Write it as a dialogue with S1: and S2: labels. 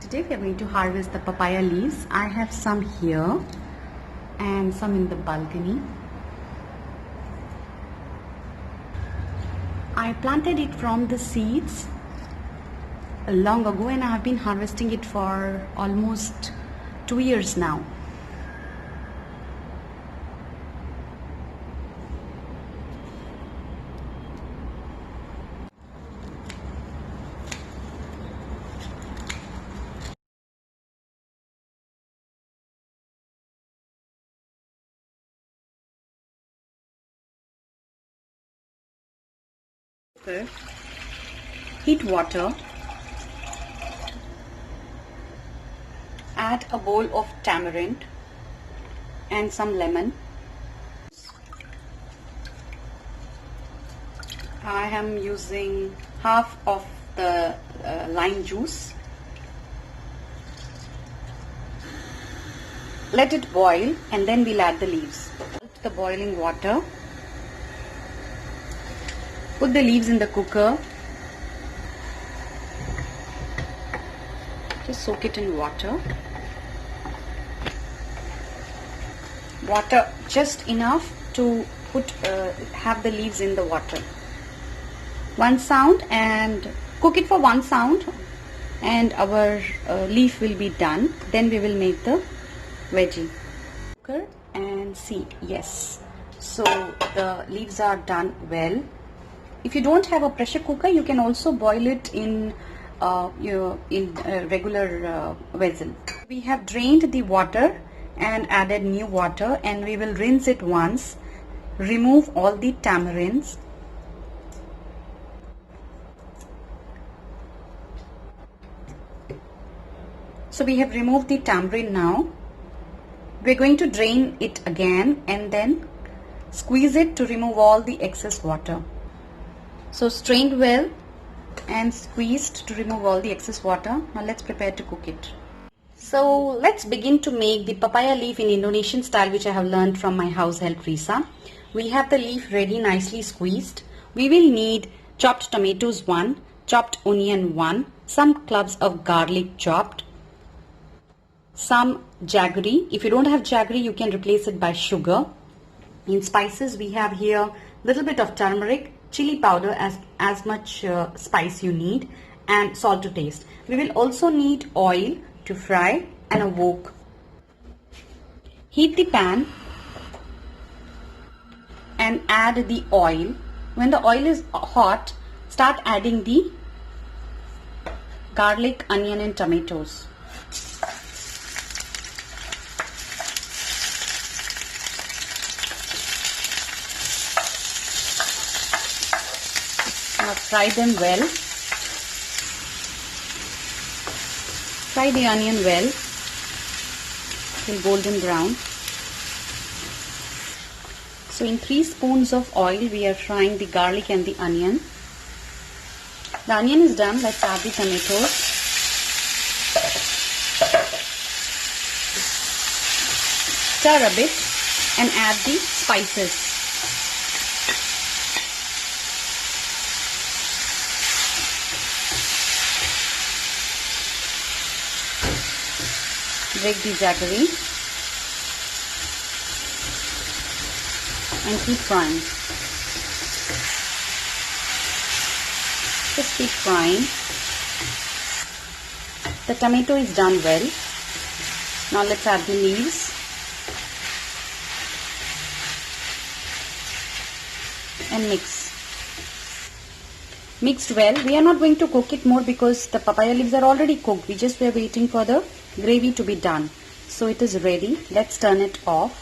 S1: Today we are going to harvest the papaya leaves. I have some here and some in the balcony. I planted it from the seeds long ago and I have been harvesting it for almost 2 years now. Heat water, add a bowl of tamarind and some lemon. I am using half of the lime juice. Let it boil and then we'll add the leaves. The boiling water. Put the leaves in the cooker. Just soak it in water. Water just enough to have the leaves in the water. 1 sound and cook it for 1 sound and our leaf will be done. Then we will make the veggie. Cooker and see, yes. So the leaves are done well. If you don't have a pressure cooker, you can also boil it in a regular vessel. We have drained the water and added new water, and we will rinse it once. Remove all the tamarinds. So we have removed the tamarind now. We're going to drain it again and then squeeze it to remove all the excess water. So strained well and squeezed to remove all the excess water. Now let's prepare to cook it. So let's begin to make the papaya leaf in Indonesian style, which I have learned from my house help Risa. We have the leaf ready, nicely squeezed. We will need chopped tomatoes 1, chopped onion 1, some cloves of garlic chopped, some jaggery. If you don't have jaggery, you can replace it by sugar. In spices, we have here little bit of turmeric, chili powder as much spice you need, and salt to taste. We will also need oil to fry and a wok. Heat the pan and add the oil. When the oil is hot, start adding the garlic, onion and tomatoes. Now fry them well. Fry the onion well till golden brown. So in 3 spoons of oil we are frying the garlic and the onion. The onion is done. Let's add the tomatoes. Stir a bit and add the spices. Break the jaggery and keep frying. Just keep frying. The tomato is done well. Now let's add the leaves and mix. Mixed well. We are not going to cook it more because the papaya leaves are already cooked. We just were waiting for the gravy to be done. So it is ready. Let's turn it off.